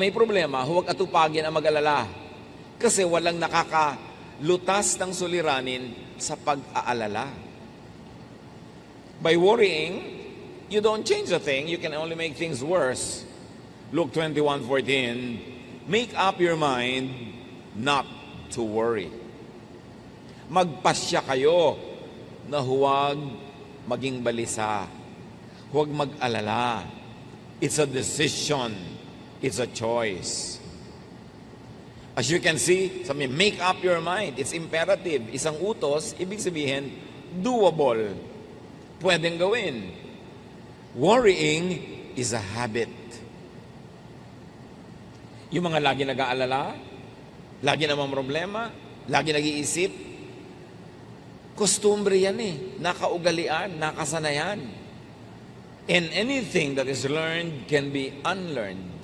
may problema, huwag atupagin ang mag-alala. Kasi walang nakakalutas ng suliranin sa pag-aalala. By worrying, you don't change a thing, you can only make things worse. Luke 21:14, make up your mind not to worry. Magpasya kayo na huwag maging balisa. Huwag mag-alala. It's a decision. It's a choice. As you can see, sabi, make up your mind. It's imperative. Isang utos, ibig sabihin, doable. Pwedeng gawin. Worrying is a habit. Yung mga lagi nag-aalala, lagi namang problema, lagi nag-iisip, kostumbre yan nakaugalian, nakasanayan. And anything that is learned can be unlearned.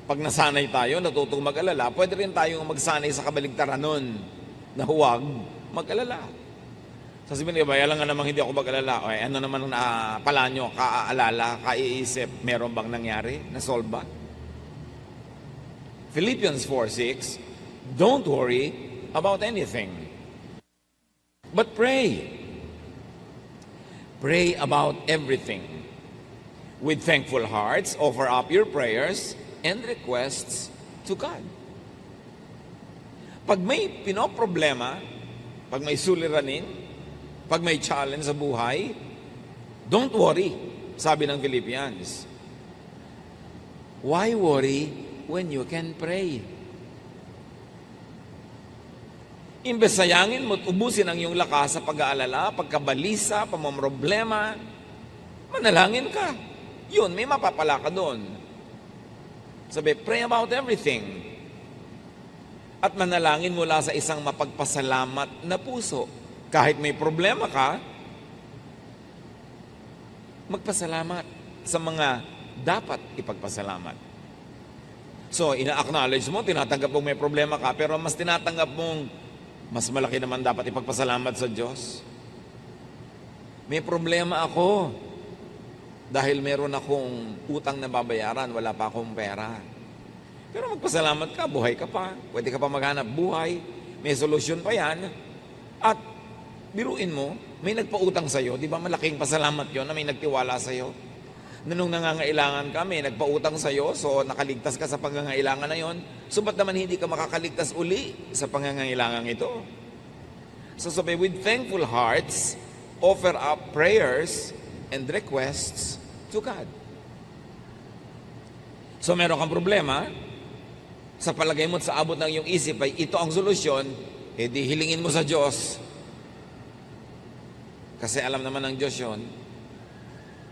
Pag nasanay tayo, natutong mag-alala, pwede rin tayong magsanay sa kabaligtaran nun na huwag mag-alala. Sasabihin niyo, alam nga namang hindi ako mag-alala. O, ano naman ang pala nyo, kaaalala, kaiisip, meron bang nangyari? Nasolve ba? Philippians 4:6, don't worry about anything, but pray. Pray about everything. With thankful hearts, offer up your prayers and requests to God. Pag may pinoproblema, pag may suliranin, pag may challenge sa buhay, don't worry, sabi ng Philippians. Why worry when you can pray? Imbes sayangin mo at ubusin ang iyong lakas sa pag-aalala, pagkabalisa, pamamroblema, manalangin ka. Yun, may mapapala ka doon. Sabi, pray about everything. At manalangin mula sa isang mapagpasalamat na puso. Kahit may problema ka, magpasalamat sa mga dapat ipagpasalamat. So, ina-acknowledge mo, tinatanggap mong may problema ka, pero mas tinatanggap mong mas malaki naman dapat ipagpasalamat sa Diyos. May problema ako dahil meron akong utang na babayaran, wala pa akong pera. Pero magpasalamat ka, buhay ka pa, pwede ka pa maghanap buhay, may solusyon pa yan. At biruin mo, may nagpautang sa'yo, di ba malaking pasalamat yon na may nagtiwala sa'yo? Na nung nangangailangan ka, may nagpautang sa'yo, so nakaligtas ka sa pangangailangan na yon. So ba't naman hindi ka makakaligtas uli sa pangangailangan ito? So sabi, with thankful hearts, offer up prayers and requests to God. So meron kang problema, sa palagay mo at sa abot ng iyong isip ay ito ang solusyon, di hilingin mo sa Diyos. Kasi alam naman ng Diyos yun.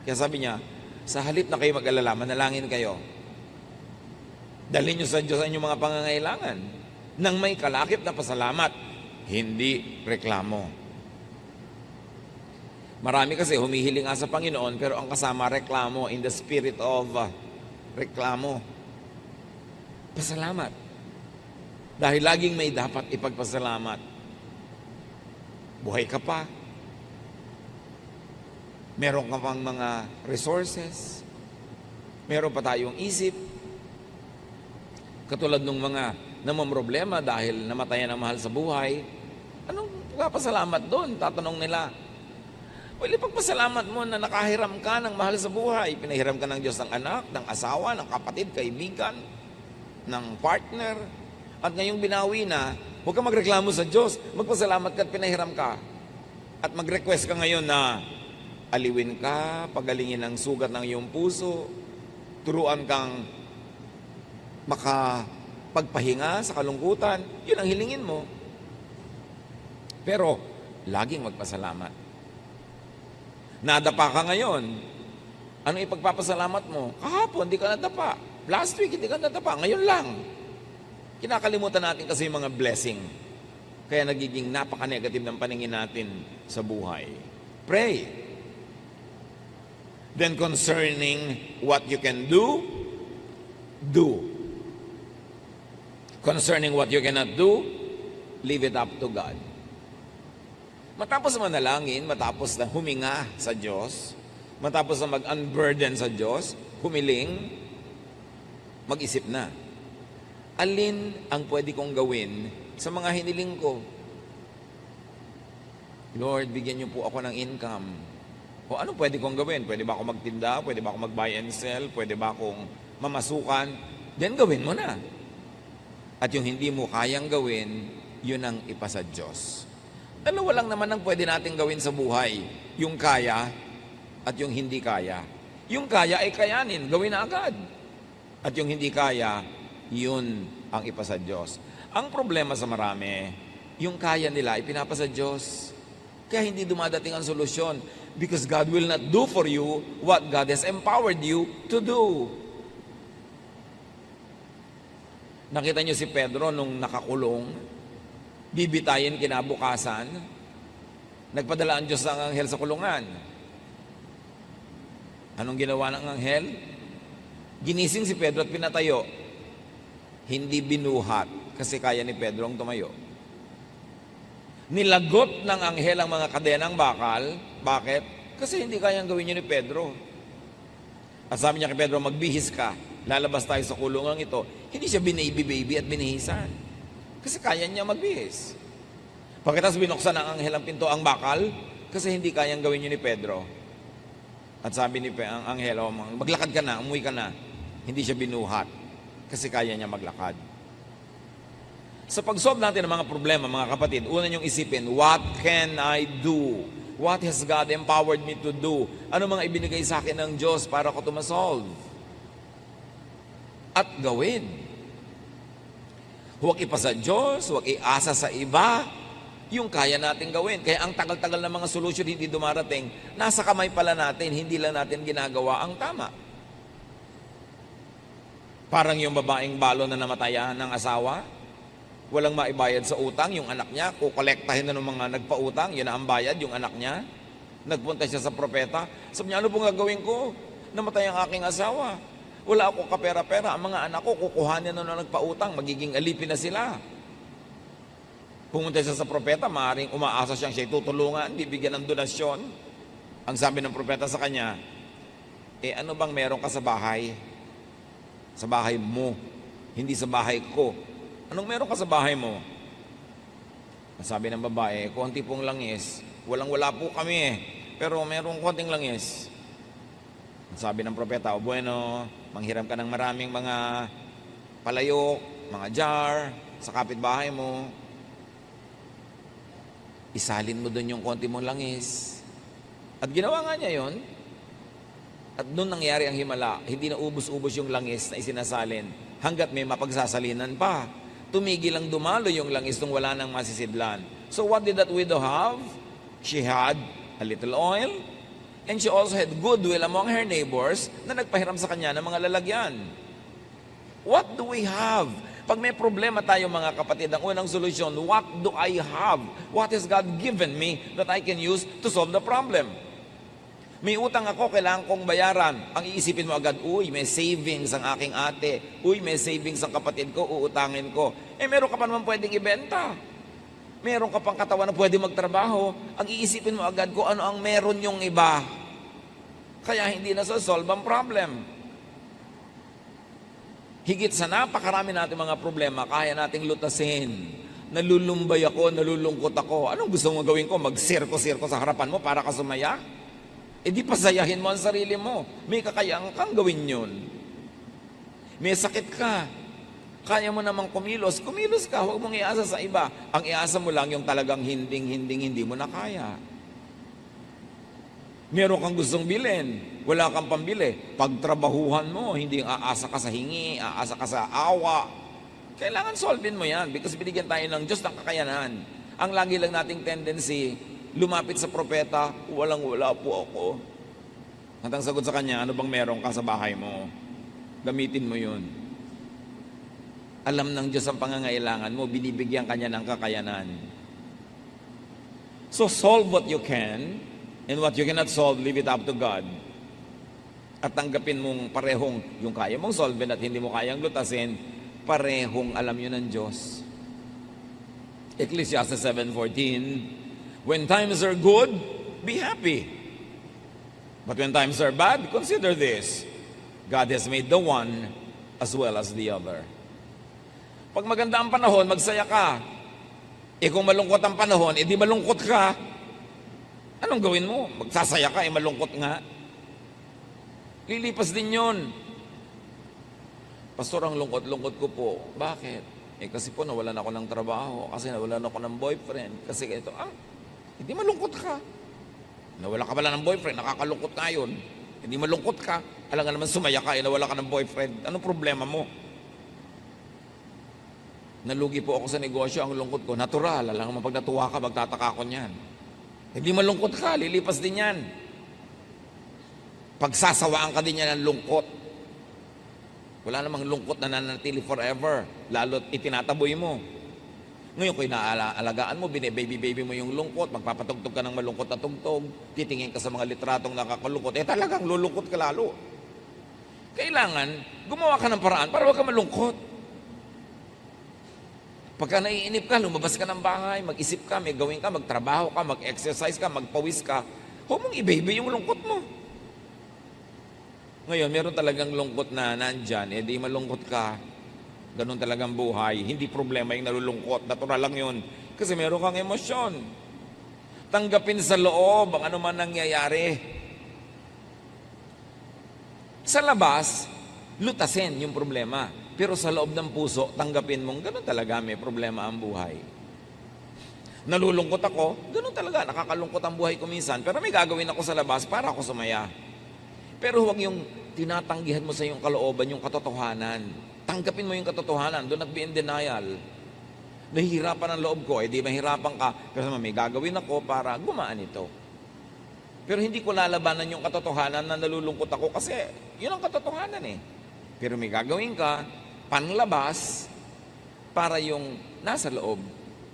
Kaya sabi niya, sa halip na kayo mag-alala, manalangin kayo. Dalhin niyo sa Diyos ang inyong mga pangangailangan nang may kalakip na pasalamat, hindi reklamo. Marami kasi humihiling nga sa Panginoon, pero ang kasama reklamo, in the spirit of reklamo. Pasalamat. Dahil laging may dapat ipagpasalamat. Buhay ka pa. Meron ka pang mga resources. Meron pa tayong isip. Katulad ng mga namamroblema dahil namatayan ang mahal sa buhay. Anong pagpapasalamat doon? Tatanong nila. Well, ipagpasalamat mo na nakahiram ka ng mahal sa buhay. Pinahiram ka ng Diyos ng anak, ng asawa, ng kapatid, kaibigan, ng partner. At ngayong binawi na, huwag kang magreklamo sa Diyos. Magpasalamat ka at pinahiram ka. At mag-request ka ngayon na aliwin ka, pagalingin ang sugat ng iyong puso, turuan kang makapagpahinga sa kalungkutan. Yun ang hilingin mo. Pero, laging magpasalamat. Nadapa ka ngayon. Ano ipagpapasalamat mo? Kahapon, di ka nadapa. Last week, hindi ka nadapa. Ngayon lang. Kinakalimutan natin kasi yung mga blessing. Kaya nagiging napaka-negative ng paningin natin sa buhay. Pray. Then concerning what you can do, do. Concerning what you cannot do, leave it up to God. Matapos manalangin, matapos na huminga sa Diyos, matapos na mag-unburden sa Diyos, humiling, mag-isip na. Alin ang pwede kong gawin sa mga hiniling ko? Lord, bigyan niyo po ako ng income. O ano pwede kong gawin? Pwede ba ako magtinda? Pwede ba ako mag-buy and sell? Pwede ba akong mamasukan? Then gawin mo na. At yung hindi mo kayang gawin, yun ang ipasa Diyos. Dalawa lang naman ang pwede natin gawin sa buhay. Yung kaya at yung hindi kaya. Yung kaya ay kayanin, gawin na agad. At yung hindi kaya, yun ang ipasa Diyos. Ang problema sa marami, yung kaya nila ipinapasa Diyos. Kaya hindi dumadating ang solusyon. Because God will not do for you what God has empowered you to do. Nakita niyo si Pedro nung nakakulong, bibitayin kinabukasan, nagpadala ang Diyos ng anghel sa kulungan. Anong ginawa ng anghel? Ginising si Pedro at pinatayo. Hindi binuhat kasi kaya ni Pedro ang tumayo. Nilagot ng anghel ang mga kadenang bakal. Bakit? Kasi hindi kayang gawin yun ni Pedro. At sabi niya kay Pedro, magbihis ka. Lalabas tayo sa kulungan ito. Hindi siya binaby-baby at binihisan. Kasi kaya niya magbihis. Pagkatapos binuksan ng anghel ang pinto ang bakal, kasi hindi kayang gawin yun ni Pedro. At sabi ni ang anghel, maglakad ka na, umuwi ka na. Hindi siya binuhat. Kasi kaya niya maglakad. Sa pag-solve natin ng mga problema, mga kapatid, una niyong isipin, what can I do? What has God empowered me to do? Ano mga ibinigay sa akin ng Diyos para ko ma-solve? At gawin. Huwag ipasa Diyos, huwag iasa sa iba, yung kaya natin gawin. Kaya ang tagal-tagal ng mga solusyon hindi dumarating, nasa kamay pala natin, hindi lang natin ginagawa ang tama. Parang yung babaeng balo na namatayan ng asawa, walang maibayad sa utang, yung anak niya, kukolektahin na ng mga nagpautang, yun na ang bayad, yung anak niya. Nagpunta siya sa propeta, sabi niya, ano pong gagawin ko? Namatay ang aking asawa. Wala ako kapera-pera, ang mga anak ko, kukuhanin na nagpautang, magiging alipin na sila. Pumunta siya sa propeta, maaaring umaasa siyang siya tutulungan, bibigyan ng donasyon. Ang sabi ng propeta sa kanya, ano bang meron ka sa bahay? Sa bahay mo, hindi sa bahay ko. Anong meron ka sa bahay mo? Sabi ng babae, konti pong langis. Walang-wala po kami pero merong konting langis. Sabi ng propeta, o bueno, manghiram ka ng maraming mga palayok, mga jar, sa kapitbahay mo. Isalin mo doon yung konti mong langis. At ginawa nga niya yon. At doon nangyari ang himala. Hindi na ubos-ubos yung langis na isinasalin hanggat may mapagsasalinan pa. Tumigil ang dumalo yung langis nung wala nang masisidlan. So what did that widow have? She had a little oil, and she also had goodwill among her neighbors na nagpahiram sa kanya ng mga lalagyan. What do we have? Pag may problema tayo mga kapatid, ang unang solusyon, what do I have? What has God given me that I can use to solve the problem? May utang ako, kailangan kong bayaran. Ang iisipin mo agad, uy, may savings ang aking ate. Uy, may savings ang kapatid ko, uutangin ko. Meron ka pa naman pwedeng ibenta. Meron ka pang katawan na pwede magtrabaho. Ang iisipin mo agad kung ano ang meron yung iba. Kaya hindi na solve ang problem. Higit sa napakarami natin mga problema, kaya nating lutasin. Nalulumbay ako, nalulungkot ako. Anong gusto mong gawin ko? Mag-sirko-sirko sa harapan mo para ka sumaya? Di pasayahin mo ang sarili mo. May kakayang kang gawin yun. May sakit ka. Kaya mo namang kumilos. Kumilos ka, huwag mong iasa sa iba. Ang iasa mo lang yung talagang hindi mo na kaya. Meron kang gustong bilhin, wala kang pambili. Pagtrabahuhan mo, hindi aasa ka sa hingi, aasa ka sa awa. Kailangan solvein mo yan because binigyan tayo ng Diyos ng kakayanan. Ang lagi lang nating tendency, lumapit sa propeta, walang-wala po ako. At ang sagot sa kanya, ano bang meron ka sa bahay mo? Gamitin mo yun. Alam ng Diyos ang pangangailangan mo, binibigyan kanya ng kakayanan. So solve what you can, and what you cannot solve, leave it up to God. At tanggapin mong parehong yung kaya mong solve at hindi mo kayang lutasin, parehong alam yun ng Diyos. Ecclesiastes 7:14, when times are good, be happy. But when times are bad, consider this. God has made the one as well as the other. Pag maganda ang panahon, magsaya ka. Kung malungkot ang panahon, di malungkot ka. Anong gawin mo? Magsasaya ka, malungkot nga. Lilipas din yun. Pastor, ang lungkot-lungkot ko po. Bakit? Kasi po nawalan ako ng trabaho, kasi nawalan ako ng boyfriend, kasi ito, hindi malungkot ka. Nawala ka pala ng boyfriend, nakakalungkot nga yun. Hindi malungkot ka. Alam nga naman sumaya ka, nawala ka ng boyfriend. Anong problema mo? Nalugi po ako sa negosyo, ang lungkot ko. Natural, alam nga pag natuwa ka, magtataka ko niyan. Hindi malungkot ka, lilipas din yan. Pagsasawaan ka din yan ng lungkot. Wala namang lungkot na nanatili forever, lalo't itinataboy mo. Ngayon, kung inaalagaan mo, bine-baby-baby mo yung lungkot, magpapatugtog ka ng malungkot na tugtog, titingin ka sa mga litratong nakakalungkot, talagang lulungkot ka lalo. Kailangan, gumawa ka ng paraan para huwag ka malungkot. Pagka naiinip ka, lumabas ka ng bahay, mag-isip ka, may gawin ka, magtrabaho ka, mag-exercise ka, magpawis ka, huwag mong i-baby yung lungkot mo. Ngayon, meron talagang lungkot na nandyan, di malungkot ka, ganun talagang buhay, hindi problema yung nalulungkot, natural lang yun, kasi meron kang emosyon. Tanggapin sa loob ang anuman nangyayari. Sa labas, lutasin yung problema, pero sa loob ng puso, tanggapin mong ganun talaga, may problema ang buhay. Nalulungkot ako, ganun talaga, nakakalungkot ang buhay ko minsan, pero may gagawin ako sa labas para ako sumaya. Pero huwag yung tinatanggihan mo sa iyong kalooban, yung katotohanan. Tanggapin mo yung katotohanan. Do not be in denial. Nahihirapan ang loob ko, di mahirapan ka. Pero may gagawin ako para gumaan ito. Pero hindi ko lalabanan yung katotohanan na nalulungkot ako kasi yun ang katotohanan eh. Pero may gagawin ka, panlabas, para yung nasa loob,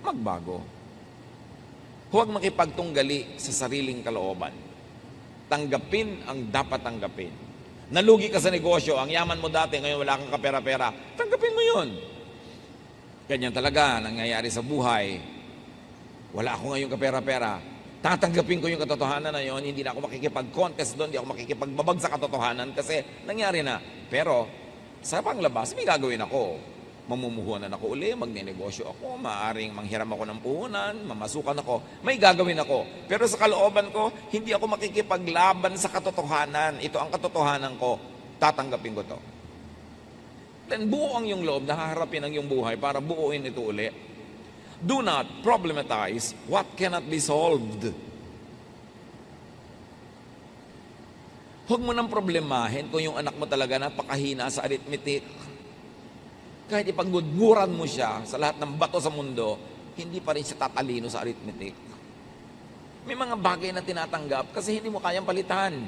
magbago. Huwag makipagtunggali sa sariling kalooban. Tanggapin ang dapat tanggapin. Nalugi ka sa negosyo, ang yaman mo dati, ngayon wala kang kapera-pera, tanggapin mo yun. Ganyan talaga, nangyayari sa buhay. Wala ako ngayon kapera-pera. Tatanggapin ko yung katotohanan na yun, hindi na ako makikipag-contest doon, hindi ako makikipagbabag sa katotohanan kasi nangyari na. Pero sa panglabas, may gagawin ako. Mamumuhunan ako uli, magnenegosyo ako, maaaring manghiram ako ng puhunan, mamasukan ako, may gagawin ako. Pero sa kalooban ko, hindi ako makikipaglaban sa katotohanan. Ito ang katotohanan ko, tatanggapin ko to. Then buo ang iyong loob, nakaharapin ang iyong buhay para buuin ito uli. Do not problematize what cannot be solved. Huwag mo nang problemahin kung yung anak mo talaga napakahina sa arithmetic. Kahit ipagbuburan mo siya sa lahat ng bato sa mundo, hindi pa rin siya tatalino sa arithmetic. May mga bagay na tinatanggap kasi hindi mo kayang palitan.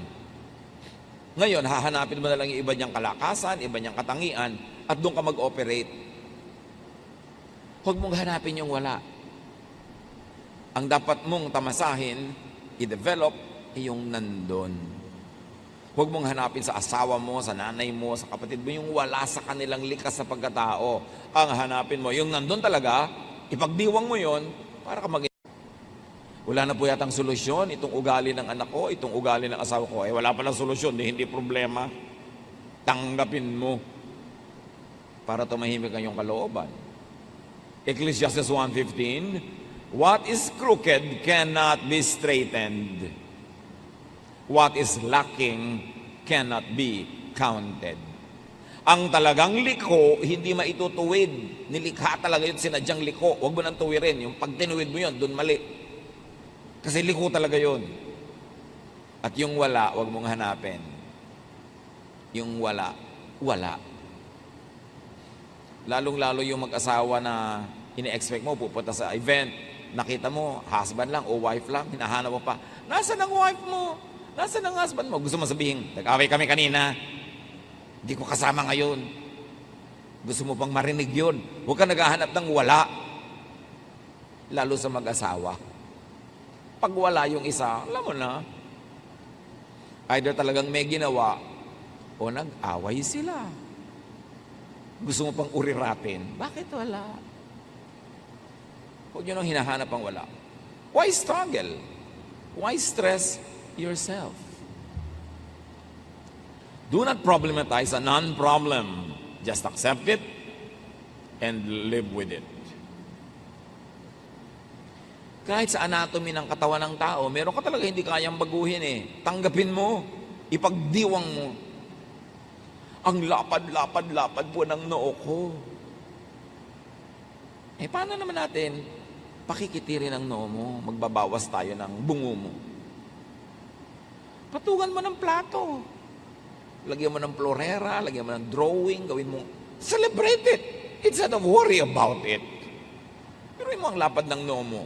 Ngayon, hahanapin mo na lang yung iba niyang kalakasan, iba niyang katangian, at doon ka mag-operate. Huwag mong hanapin yung wala. Ang dapat mong tamasahin, i-develop, yung nandun. Huwag mong hanapin sa asawa mo, sa nanay mo, sa kapatid mo, yung wala sa kanilang likas sa pagkatao. Ang hanapin mo, yung nandun talaga, ipagdiwang mo yon para ka mag- Wala na po yatang solusyon, itong ugali ng anak ko, itong ugali ng asawa ko. Wala palang solusyon, hindi problema. Tanggapin mo para tumahimik ang iyong kalooban. Ecclesiastes 1:15, what is crooked cannot be straightened. What is lacking cannot be counted. Ang talagang liko, hindi maitutuwid. Nilikha talaga yun, sinadyang liko. Huwag mo nang tuwirin. Yung pag tinuwid mo yun, dun mali. Kasi liko talaga yun. At yung wala, huwag mong hanapin. Yung wala, wala. Lalong-lalo yung mag-asawa na ini-expect mo, pupunta sa event, nakita mo, husband lang o wife lang, hinahanap mo pa, nasaan ang wife mo? Nasaan ang husband mo? Gusto mo sabihin, nag-away kami kanina, hindi ko kasama ngayon. Gusto mo pang marinig yun. Huwag ka naghahanap ng wala. Lalo sa mag-asawa. Pag wala yung isa, alam mo na, either talagang may ginawa o nag-away sila. Gusto mo pang uriratin. Bakit wala? Huwag nyo nang hinahanap ang wala. Why struggle? Why stress yourself? Do not problematize a non-problem. Just accept it and live with it. Kahit sa anatomy ng katawan ng tao, meron ka talaga hindi kayang baguhin eh. Tanggapin mo, ipagdiwang mo. Ang lapad-lapad-lapad po ng noo ko. Eh, paano naman natin pakikitirin ang noo mo? Magbabawas tayo ng bungo mo. Patungan mo ng plato. Lagyan mo ng florera, lagyan mo ng drawing, gawin mo. Celebrate it. Instead of worry about it. Pero mo ang lapad ng noo mo.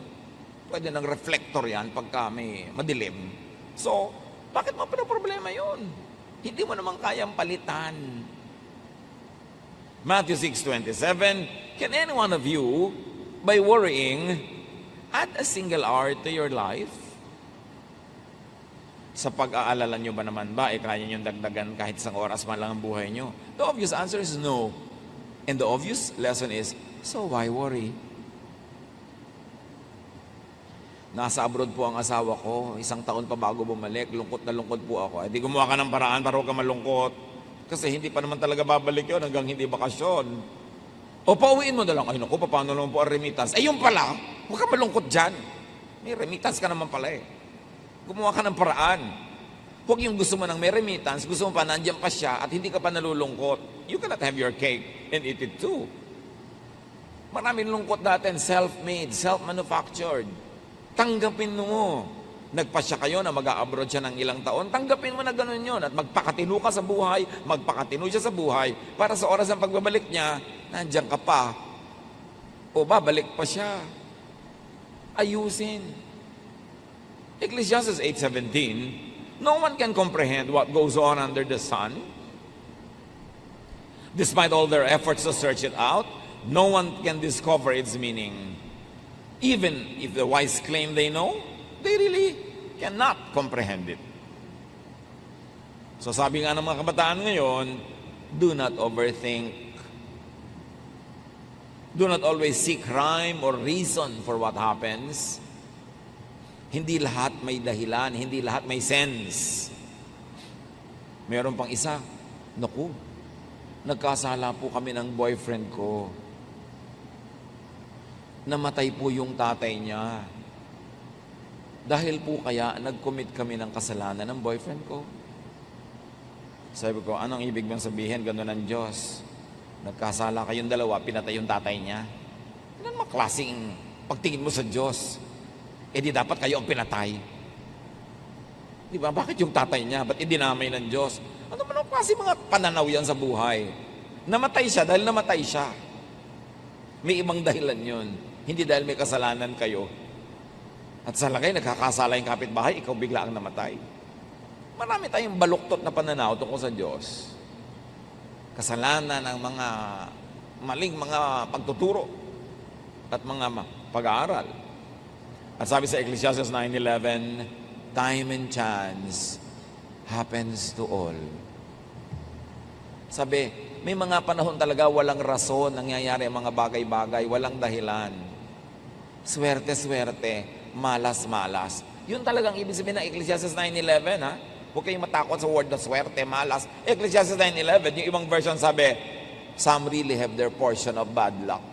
Pwede ng reflector yan pagka may madilim. So, bakit mo pinaproblema yun? Hindi mo naman kayang palitan. Matthew 6:27, can any one of you, by worrying, add a single hour to your life? Sa pag-aalala nyo ba naman ba, kaya nyo dagdagan kahit isang oras man lang ang buhay nyo? The obvious answer is no. And the obvious lesson is, so why worry? Nasa abroad po ang asawa ko, 1 taon pa bago bumalik, lungkot na lungkot po ako. Eh di gumawa ka ng paraan para huwag ka malungkot. Kasi hindi pa naman talaga babalik yun hanggang hindi bakasyon. O pauwiin mo na lang, ay naku, paano naman po ang remittance? Eh yun pala, huwag ka malungkot dyan. May remittance ka naman pala eh. Gumawa ka ng paraan. Huwag yung gusto mo ng may remittance, gusto mo pa nandiyan pa siya at hindi ka pa nalulungkot. You cannot have your cake and eat it too. Maraming lungkot natin, self-made, self-manufactured. Tanggapin mo. Nagpasya kayo na mag-a-abroad siya ng ilang taon, tanggapin mo na gano'n yun at magpakatino ka sa buhay, magpakatino siya sa buhay para sa oras ng pagbabalik niya, nandiyan ka pa. O babalik pa siya. Ayusin. Ecclesiastes 8:17, no one can comprehend what goes on under the sun. Despite all their efforts to search it out, no one can discover its meaning. Even if the wise claim they know, they really cannot comprehend it. So sabi nga ng mga kabataan ngayon, do not overthink. Do not always seek rhyme or reason for what happens. Hindi lahat may dahilan, hindi lahat may sense. Meron pang isa, naku, nagkasala po kami ng boyfriend ko. Namatay po yung tatay niya. Dahil po kaya nag-commit kami ng kasalanan ng boyfriend ko. Sabi ko, anong ibig bang sabihin? Ganun ng Diyos. Nagkasala kayong dalawa, pinatay yung tatay niya. Ano naman klaseng pagtingin mo sa Diyos? Eh di dapat kayo ang pinatay. Di ba? Bakit yung tatay niya? Ba't idinamay ng Diyos? Ano man ang klase mga pananaw yan sa buhay? Namatay siya dahil namatay siya. May ibang dahilan yun. Hindi dahil may kasalanan kayo. At sa lagay, nagkakasala yung kapitbahay, ikaw bigla ang namatay. Marami tayong baluktot na pananaw tungkol sa Diyos. Kasalanan ng mga maling mga pagtuturo at mga pag-aaral. At sabi sa Ecclesiastes 9:11, time and chance happens to all. Sabi, may mga panahon talaga walang rason nangyayari ang mga bagay-bagay, walang dahilan. Swerte-swerte, malas-malas. Yun talagang ibig sabihin ng Ecclesiastes 9:11, ha? Huwag kayong matakot sa word na swerte, malas. Ecclesiastes 9:11, yung ibang version sabi, some really have their portion of bad luck.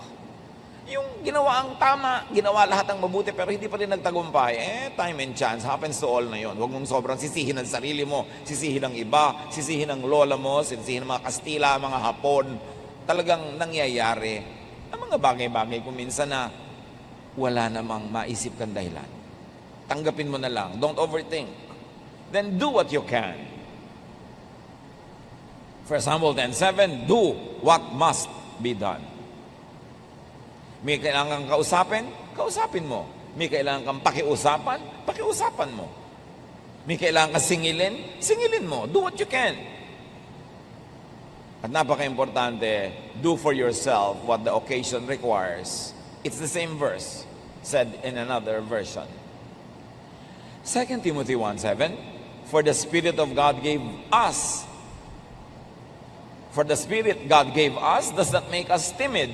Yung ginawa ang tama, ginawa lahat ang mabuti, pero hindi pa rin nagtagumpay, time and chance happens to all na yun. Huwag mong sobrang sisihin ang sarili mo, sisihin ang iba, sisihin ang lola mo, sisihin ang mga Kastila, mga Hapon. Talagang nangyayari ang mga bagay-bagay kung minsan na wala namang maisip kang dahilan. Tanggapin mo na lang. Don't overthink. Then do what you can. 1 Samuel 10:7, do what must be done. May kailangan kang kausapin, kausapin mo. May kailangan kang pakiusapan, pakiusapan mo. May kailangan kang singilin, singilin mo. Do what you can. At napaka-importante, do for yourself what the occasion requires. It's the same verse, said in another version. 2 Timothy 1:7, for the Spirit God gave us does not make us timid,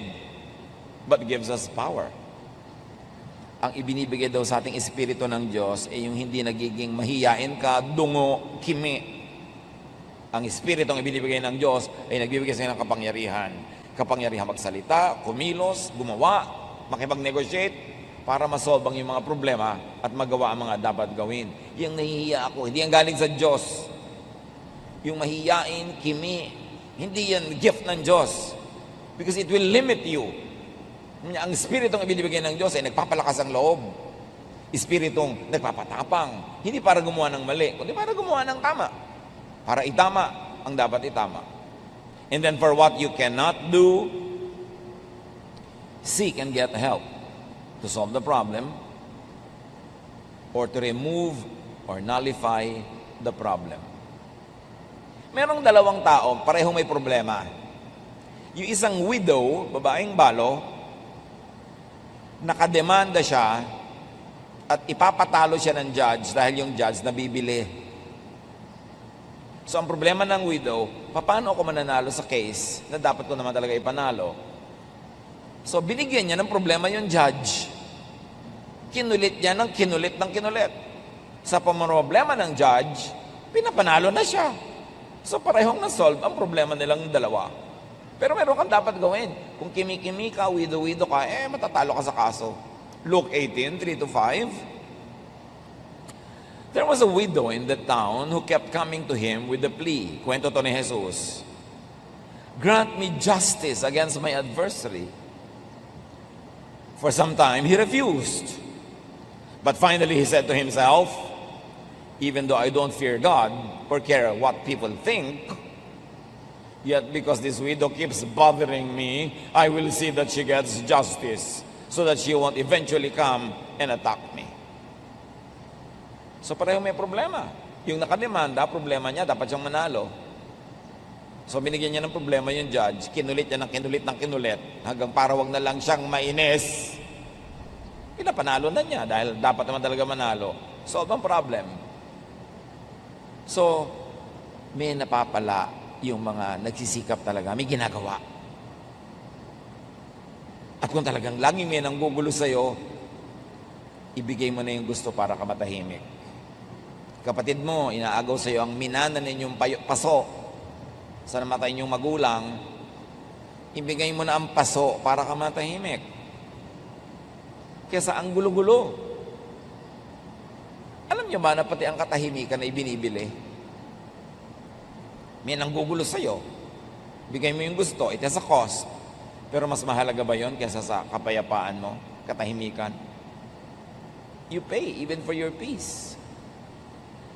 but gives us power. Ang ibinibigay daw sa ating Espiritu ng Diyos ay yung hindi nagiging mahiyain ka, dungo, kimi. Ang Espiritu ang ibinibigay ng Diyos ay nagbibigay sa ng kapangyarihan. Kapangyarihan magsalita, kumilos, gumawa, makipag-negotiate para masolve ang iyong mga problema at magawa ang mga dapat gawin. Yung nahihiya ako, hindi yan galing sa Diyos. Yung mahihiyain, kimi, hindi yan gift ng Diyos. Because it will limit you. Ang Espiritong ibinibigay ng Diyos ay nagpapalakas ang loob. Espiritong nagpapatapang. Hindi para gumawa ng mali, kundi para gumawa ng tama. Para itama ang dapat itama. And then for what you cannot do, seek and get help to solve the problem or to remove or nullify the problem. Merong dalawang tao, parehong may problema. Yung isang widow, babaeng balo, nakademanda siya at ipapatalo siya ng judge dahil yung judge nabibili. So ang problema ng widow, paano ako mananalo sa case na dapat ko naman talaga ipanalo? So binigyan niya ng problema yung judge. Kinulit niya ng kinulit ng kinulit. Sa problema ng judge, pinapanalo na siya. So parehong na-solve ang problema nilang dalawa. Pero meron kang dapat gawin. Kung kimi-kimi ka, widow-widow ka, matatalo ka sa kaso. Luke 18:3-5. There was a widow in the town who kept coming to him with the plea. Kwento to ni Jesus. Grant me justice against my adversary. For some time, he refused. But finally, he said to himself, even though I don't fear God or care what people think, yet because this widow keeps bothering me, I will see that she gets justice so that she won't eventually come and attack me. So pareho may problema. Yung nakademanda, problema niya, dapat siyang manalo. So binigyan niya ng problema yung judge, kinulit niya ng kinulit ng kinulit, hanggang para wag na lang siyang mainis. Pinapanalo na niya dahil dapat naman talaga manalo. Solve ang problem. So, may napapala yung mga nagsisikap talaga, may ginagawa. At kung talagang laging may nanggugulo sa'yo, ibigay mo na yung gusto para ka matahimik. Kapatid mo, inaagaw sa'yo ang minana ninyong paso sa namatay ninyong magulang, ibigay mo na ang paso para ka matahimik. Kesa ang gulo-gulo. Alam niyo ba na pati ang katahimikan ay binibili? May nanggugulo sa'yo. Bigay mo yung gusto, it has a cost. Pero mas mahalaga ba yon kaysa sa kapayapaan mo, katahimikan? You pay even for your peace.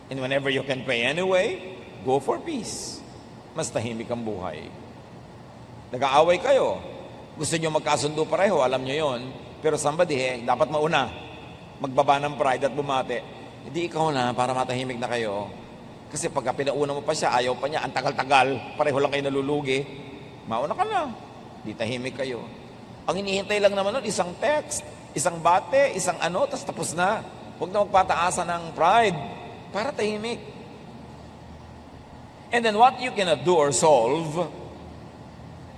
And whenever you can pay anyway, go for peace. Mas tahimik ang buhay. Nag-aaway kayo. Gusto nyo magkasundo pareho, alam nyo yon. Pero somebody, dapat mauna. Magbaba ng pride at bumate. Hindi ikaw na para matahimik na kayo. Kasi pagka pinauna mo pa siya, ayaw pa niya, ang tagal-tagal, pareho lang kayo nalulugi, mauna ka na. Di tahimik kayo. Ang hinihintay lang naman nun, isang text, isang bate, isang ano, tapos na. Huwag na magpataasan ng pride para tahimik. And then what you cannot do or solve,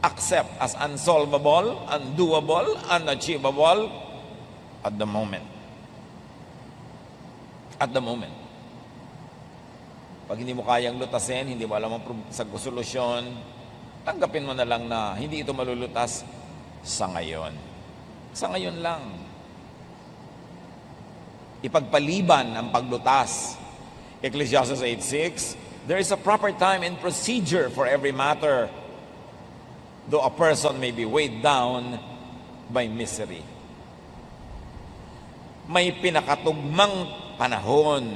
accept as unsolvable, undoable, unachievable at the moment. At the moment. Pag hindi mo kayang lutasin, hindi mo alam ang solusyon, tanggapin mo na lang na hindi ito malulutas sa ngayon. Sa ngayon lang. Ipagpaliban ang paglutas. Ecclesiastes 8:6, there is a proper time and procedure for every matter, though a person may be weighed down by misery. May pinakatugmang panahon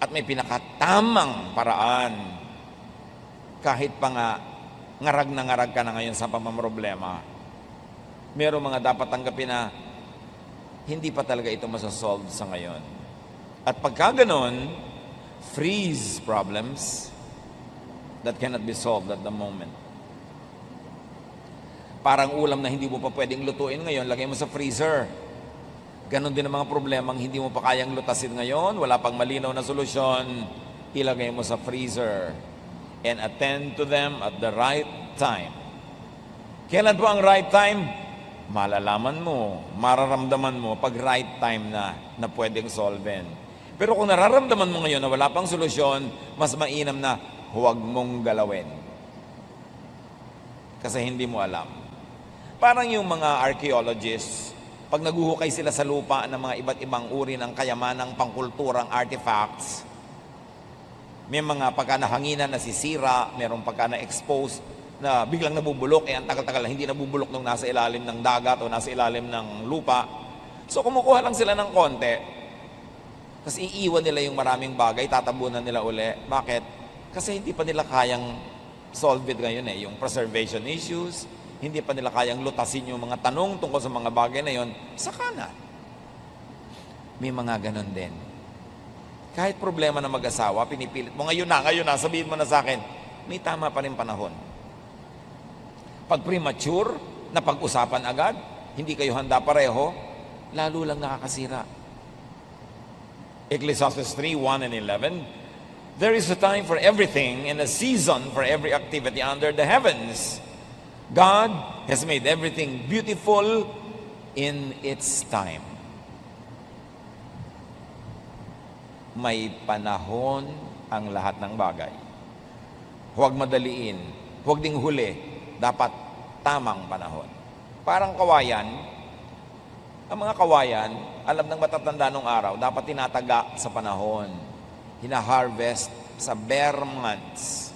at may pinakatamang paraan. Kahit pa nga ngarag na ngarag ka na ngayon sa pamamroblema, merong mga dapat tanggapin na hindi pa talaga ito masasolve sa ngayon. At pagka ganon, freeze problems that cannot be solved at the moment. Parang ulam na hindi mo pa pwedeng lutuin ngayon, lagay mo sa freezer. Ganon din ang mga problemang hindi mo pa kayang lutasin ngayon, wala pang malinaw na solusyon, ilagay mo sa freezer and attend to them at the right time. Kailan po ang right time? Malalaman mo, mararamdaman mo pag right time na pwedeng solven. Pero kung nararamdaman mo ngayon na wala pang solusyon, mas mainam na huwag mong galawin. Kasi hindi mo alam. Parang yung mga archaeologists, pag naguhukay sila sa lupa ng mga iba't ibang uri ng kayamanang pangkulturang artifacts, may mga pagka nahanginan nasisira, mayroong pagka na-expose na biglang nabubulok, ang tagal-tagal na hindi nabubulok nung nasa ilalim ng dagat o nasa ilalim ng lupa. So kumukuha lang sila ng konti, kasi iiwan nila yung maraming bagay, tatabunan nila uli. Bakit? Kasi hindi pa nila kayang solve it ngayon yung preservation issues, hindi pa nila kayang lutasin yung mga tanong tungkol sa mga bagay na yon. Saka na. May mga ganon din. Kahit problema na mag-asawa, pinipilit mo, ngayon na, sabihin mo na sa akin, may tama pa rin panahon. Pag premature, na pag-usapan agad, hindi kayo handa pareho, lalo lang nakakasira. Ecclesiastes 3:1 and 11, there is a time for everything and a season for every activity under the heavens. God has made everything beautiful in its time. May panahon ang lahat ng bagay. Huwag madaliin, huwag ding huli, dapat tamang panahon. Parang kawayan, ang mga kawayan, alam ng matatanda nung araw, dapat tinataga sa panahon. Hina-harvest sa bare months.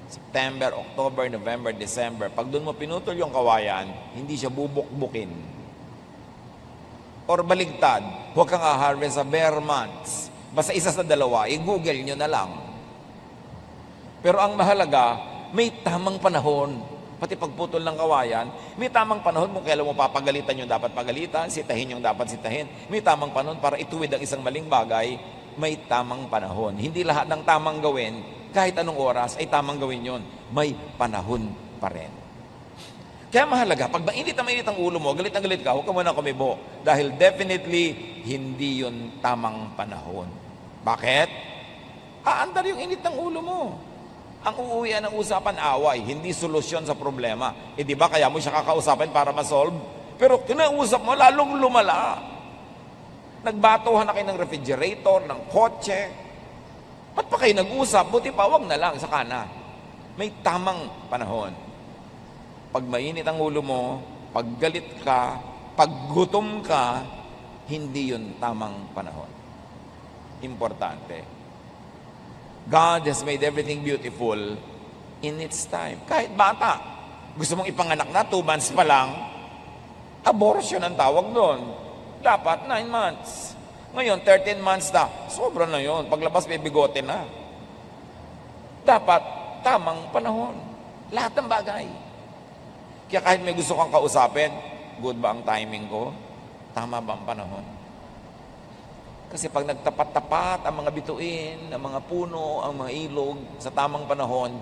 September, October, November, December. Pag doon mo pinutol yung kawayan, hindi siya bubukbukin. Or baligtad, huwag kang harvest sa bare months. Basta isa sa dalawa, i-google nyo na lang. Pero ang mahalaga, may tamang panahon. Pati pagputol ng kawayan, may tamang panahon kung kailan mo papagalitan yung dapat pagalitan, sitahin yung dapat sitahin. May tamang panahon para ituwid ang isang maling bagay, may tamang panahon. Hindi lahat ng tamang gawin, kahit anong oras, ay tamang gawin yon. May panahon pa rin. Kaya mahalaga, pag mainit ang ulo mo, galit na galit ka, huwag ka muna kumibo. Dahil definitely, hindi yon tamang panahon. Bakit? Aandar yung init ng ulo mo. Ang uuwian ng usapan, away, hindi solusyon sa problema. Di ba kaya mo siya kakausapin para ma-solve? Pero kinausap mo, lalong lumala. Nagbatuhan na kayo ng refrigerator, ng kotse. Ba't pa kayo nag-usap? Buti pa, wag na lang, saka na. May tamang panahon. Pag mainit ang ulo mo, pag galit ka, pag gutom ka, hindi yun tamang panahon. Importante. God has made everything beautiful in its time. Kahit bata, gusto mong ipanganak na, 2 months pa lang, abortion ang tawag doon. Dapat 9 months. Ngayon, 13 months na, sobra na yon. Paglabas, may bigote na. Dapat tamang panahon. Lahat ng bagay. Kaya kahit may gusto kang kausapin, good ba ang timing ko? Tama ba ang panahon? Kasi pag nagtapat-tapat ang mga bituin, ang mga puno, ang mga ilog, sa tamang panahon,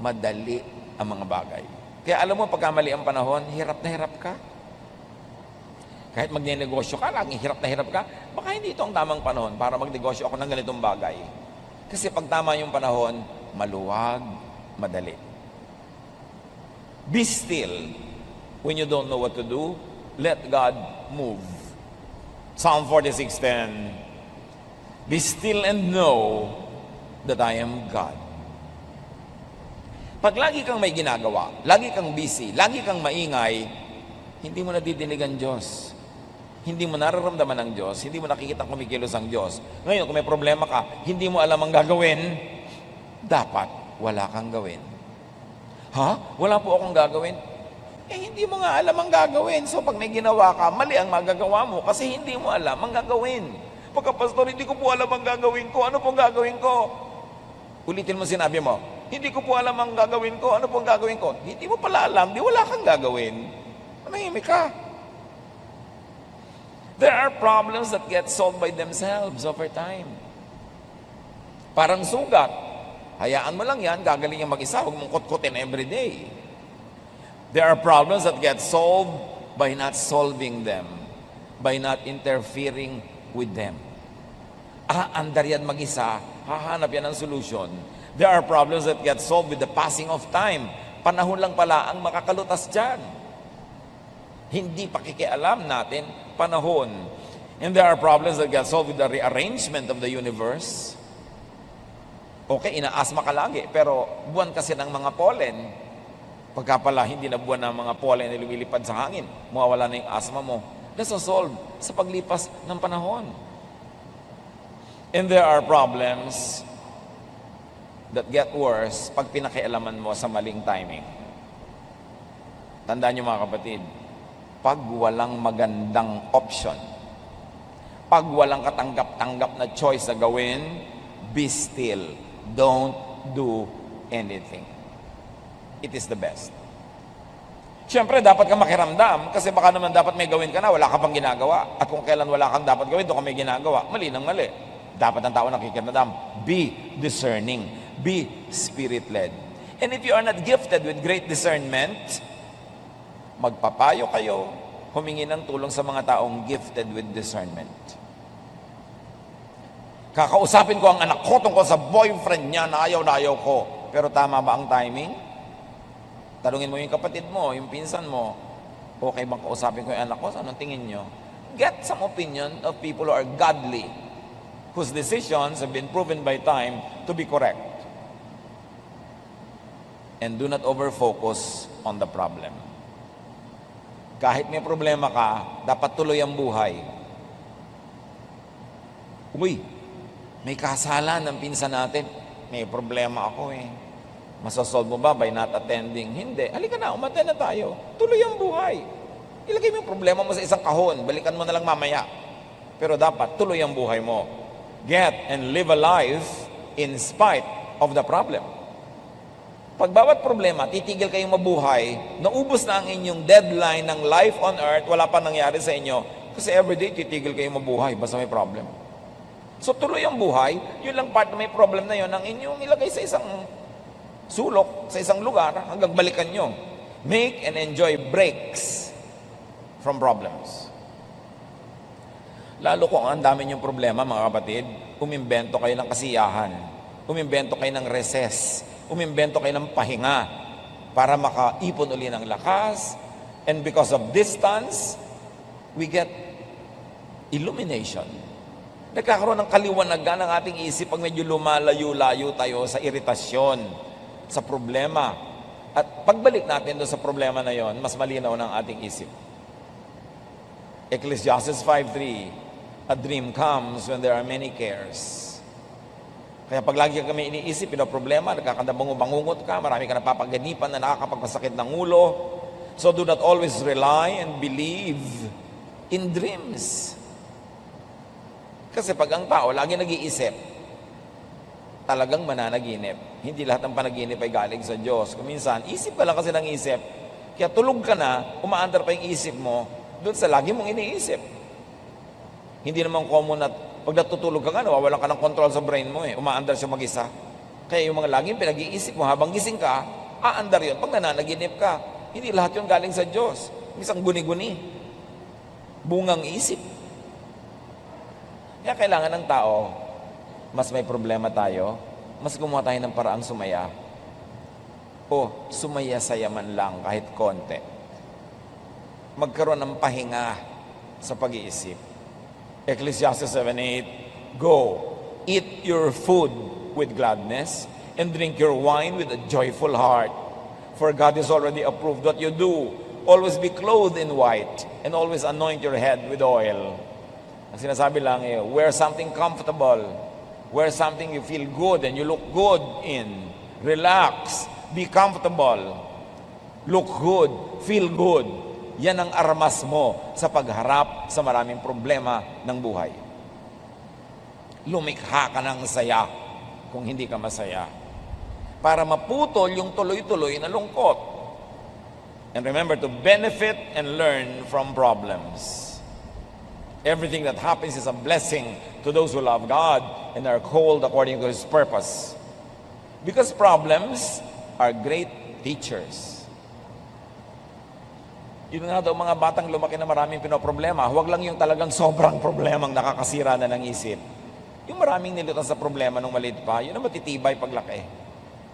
madali ang mga bagay. Kaya alam mo, pagka mali ang panahon, hirap na hirap ka. Kahit magne-negosyo ka, laging hirap na hirap ka, baka hindi ito ang tamang panahon para magnegosyo ako ng ganitong bagay. Kasi pag tama yung panahon, maluwag, madali. Be still when you don't know what to do. Let God move. Psalm 46:10, be still and know that I am God. Pag lagi kang may ginagawa, lagi kang busy, lagi kang maingay, hindi mo nadidinig ang Diyos. Hindi mo nararamdaman ang Diyos, hindi mo nakikita kumikilos ang Diyos. Ngayon, kung may problema ka, hindi mo alam ang gagawin, dapat wala kang gawin. Ha? Wala po akong gagawin? Hindi mo nga alam ang gagawin. So pag may ginawa ka, mali ang magagawa mo kasi hindi mo alam ang gagawin. Pagka, pastor, hindi ko po alam ang gagawin ko. Ano pong gagawin ko? Ulitin mo sinabi mo, hindi ko po alam ang gagawin ko. Ano pong gagawin ko? Hindi mo pala alam, di wala kang gagawin. Manahimik ka. There are problems that get solved by themselves over time. Parang sugat. Hayaan mo lang yan, gagaling yung mag-isa. Huwag mong kutkutin every day. There are problems that get solved by not solving them, by not interfering with them. Andar yan mag-isa, hahanap yan ng solution. There are problems that get solved with the passing of time. Panahon lang pala ang makakalutas dyan. Hindi pakikialam natin, panahon. And there are problems that get solved with the rearrangement of the universe. Okay, inaasma ka lagi, pero buwan kasi ng mga pollen. Pagka pala hindi na buwan ng mga pollen na lumilipad sa hangin, mawawala na yung asma mo. Nasosolve sa paglipas ng panahon. And there are problems that get worse pag pinakialaman mo sa maling timing. Tandaan niyo mga kapatid, pag walang magandang option, pag walang katanggap-tanggap na choice na gawin, be still. Don't do anything. It is the best. Siyempre, dapat ka makiramdam kasi baka naman dapat may gawin ka na, wala ka pang ginagawa. At kung kailan wala kang dapat gawin, doon ka may ginagawa. Mali ng mali. Dapat ang tao nakikiramdam. Be discerning. Be spirit-led. And if you are not gifted with great discernment, magpapayo kayo, humingi ng tulong sa mga taong gifted with discernment. Kakausapin ko ang anak ko tungkol sa boyfriend niya na ayaw ko. Pero tama ba ang timing? Tanungin mo yung kapatid mo, yung pinsan mo, okay bang kausapin ko yung anak ko? Anong tingin nyo? Get some opinion of people who are godly, whose decisions have been proven by time to be correct. And do not over-focus on the problem. Kahit may problema ka, dapat tuloy ang buhay. Uy, may kasalan ng pinsan natin. May problema ako eh. Masasolve mo ba by not attending? Hindi. Halika na, umattend na tayo. Tuloy ang buhay. Ilagay mo yung problema mo sa isang kahon. Balikan mo na lang mamaya. Pero dapat, tuloy ang buhay mo. Get and live a life in spite of the problem. Pag bawat problema, titigil kayong mabuhay, naubos na ang inyong deadline ng life on earth, wala pa nangyari sa inyo. Kasi everyday, titigil kayong mabuhay basta may problem. So tuloy ang buhay, yun lang part na may problem na yun, ang inyong ilagay sa isang sulok, sa isang lugar, hanggang balikan nyo. Make and enjoy breaks from problems. Lalo kung ang dami nyong problema, mga kapatid, umimbento kayo ng kasiyahan, umimbento kayo ng recess, umimbento kayo ng pahinga para makaipon uli ng lakas. And because of distance, we get illumination. Nagkakaroon ng kaliwanagan ng ating isip pag medyo lumalayo-layo tayo sa iritasyon, sa problema. At pagbalik natin doon sa problema na yon, mas malinaw ng ating isip. Ecclesiastes 5:3, a dream comes when there are many cares. Kaya pag lagi kami iniisip, problema, nagkakandabangungot ka, marami ka napapaganipan na nakakapagpasakit ng ulo. So do not always rely and believe in dreams. Kasi pag ang tao lagi nag-iisip, talagang mananaginip. Hindi lahat ng panaginip ay galing sa Diyos. Kung minsan, isip ka lang kasi ng isip. Kaya tulog ka na, umaandar pa yung isip mo, doon sa lagi mong iniisip. Hindi naman common at pag natutulog ka nga, nawawalan ka ng control sa brain mo eh. Umaandar siya mag-isa. Kaya yung mga laging pinag-iisip mo, habang gising ka, aandar yun. Pag nananaginip ka, hindi lahat yun galing sa Diyos. Isang guni-guni. Bungang isip. Kaya kailangan ng tao, mas may problema tayo, mas gumawa tayo ng paraang sumaya. O sumaya-saya man lang kahit konti. Magkaroon ng pahinga sa pag-iisip. Ecclesiastes 7:8, go, eat your food with gladness and drink your wine with a joyful heart. For God has already approved what you do. Always be clothed in white and always anoint your head with oil. Ang sinasabi lang wear something comfortable. Wear something you feel good and you look good in. Relax. Be comfortable. Look good. Feel good. Yan ang armas mo sa pagharap sa maraming problema ng buhay. Lumikha ka ng saya kung hindi ka masaya. Para maputol yung tuloy-tuloy na lungkot. And remember to benefit and learn from problems. Everything that happens is a blessing to those who love God and are called according to His purpose. Because problems are great teachers. Yun nga daw mga batang lumaki na maraming pinoproblema, huwag lang yung talagang sobrang problemang nakakasira na ng isip. Yung maraming nilutang sa problema nung maliit pa, yun ang matitibay paglaki.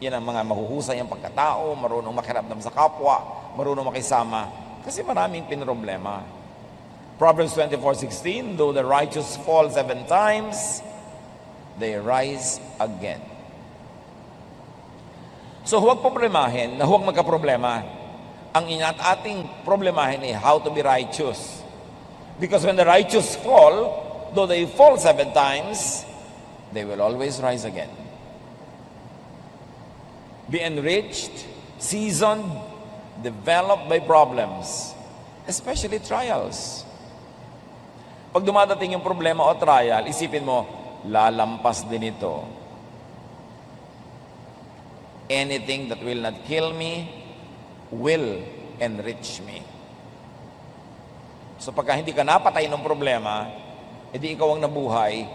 Yan ang mga mahuhusay ang pagkatao, marunong makiramdam sa kapwa, marunong makisama, kasi maraming pinroblema. Proverbs 24:16, though the righteous fall 7 times, they rise again. So huwag problemahin na huwag magka-problema. Ang ating problemahin ay how to be righteous. Because when the righteous fall, though they fall 7 times, they will always rise again. Be enriched, seasoned, developed by problems, especially trials. Pag dumadating yung problema o trial, isipin mo, lalampas din ito. Anything that will not kill me will enrich me. So pagka hindi ka napatay ng problema, edi ikaw ang nabuhay,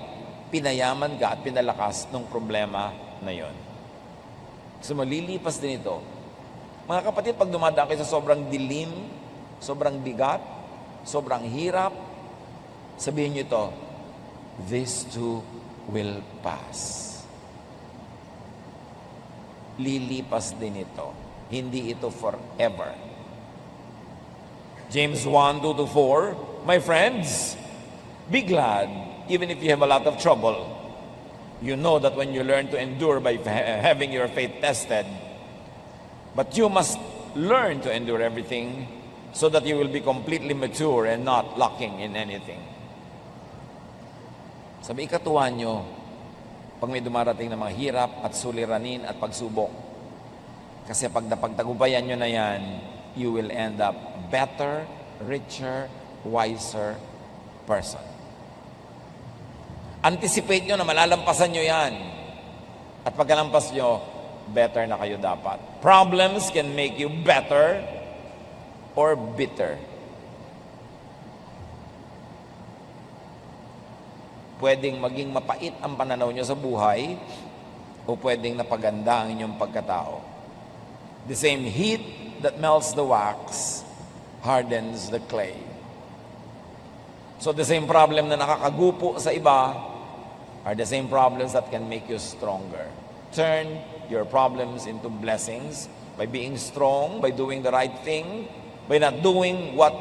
pinayaman ka at pinalakas ng problema na yon. So malilipas din ito. Mga kapatid, pag dumadaan kayo sa sobrang dilim, sobrang bigat, sobrang hirap, sabihin nyo ito, this too will pass. Lilipas din ito. Hindi ito forever. James 1:2-4, my friends, be glad even if you have a lot of trouble. You know that when you learn to endure by having your faith tested, but you must learn to endure everything so that you will be completely mature and not lacking in anything. Sabi, ikatuwa nyo, pag may dumarating na mga hirap at suliranin at pagsubok, kasi pag napagtagumpayan nyo na yan, you will end up better, richer, wiser person. Anticipate nyo na malalampasan nyo yan. At pagkalampas nyo, better na kayo dapat. Problems can make you better or bitter. Pwedeng maging mapait ang pananaw nyo sa buhay o pwedeng napaganda ang inyong pagkatao. The same heat that melts the wax hardens the clay. So the same problem na nakakagupo sa iba are the same problems that can make you stronger. Turn your problems into blessings by being strong, by doing the right thing, by not doing what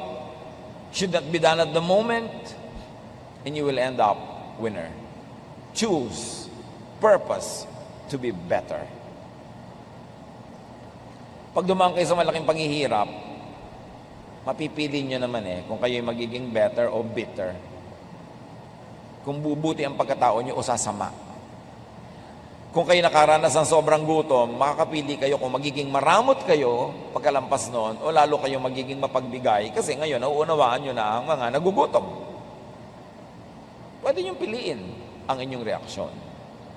should not be done at the moment, and you will end up winner. Choose purpose to be better. Pag dumaan kayo sa malaking paghihirap, mapipili nyo naman kung kayo magiging better o bitter. Kung bubuti ang pagkatao nyo o sasama. Kung kayo nakaranas ng sobrang gutom, makakapili kayo kung magiging maramot kayo pagkalampas noon o lalo kayo magiging mapagbigay kasi ngayon nauunawaan nyo na ang mga nagugutom. Pwede nyo piliin ang inyong reaksyon.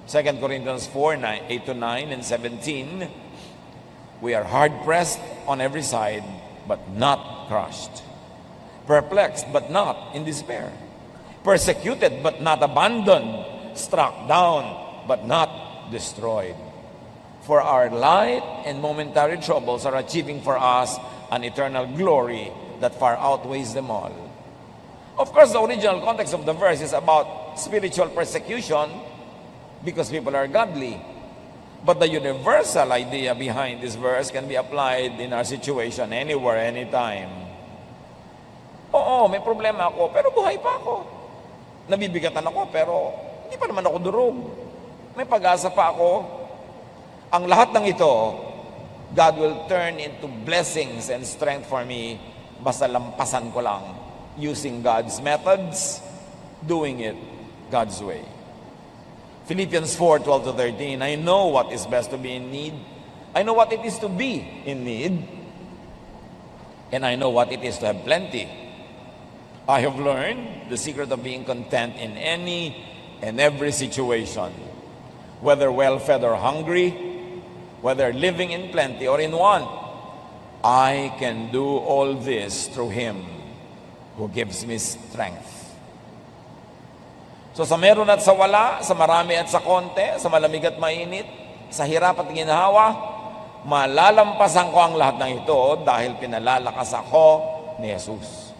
2 Corinthians 4, 8-9 and 17, we are hard-pressed on every side, but not crushed. Perplexed, but not in despair. Persecuted, but not abandoned. Struck down, but not destroyed. For our light and momentary troubles are achieving for us an eternal glory that far outweighs them all. Of course, the original context of the verse is about spiritual persecution because people are godly. But the universal idea behind this verse can be applied in our situation anywhere, anytime. Oo, may problema ako, pero buhay pa ako. Nabibigatan ako, pero hindi pa naman ako durog. May pag-asa pa ako. Ang lahat ng ito, God will turn into blessings and strength for me basta lampasan ko lang using God's methods, doing it God's way. Philippians 4:12-13, I know what is best to be in need. I know what it is to be in need. And I know what it is to have plenty. I have learned the secret of being content in any and every situation. Whether well-fed or hungry, whether living in plenty or in want, I can do all this through Him who gives me strength. So sa meron at sa wala, sa marami at sa konti, sa malamig at mainit, sa hirap at ginhawa, malalampasan ko ang lahat ng ito dahil pinalalakas ako ni Jesus.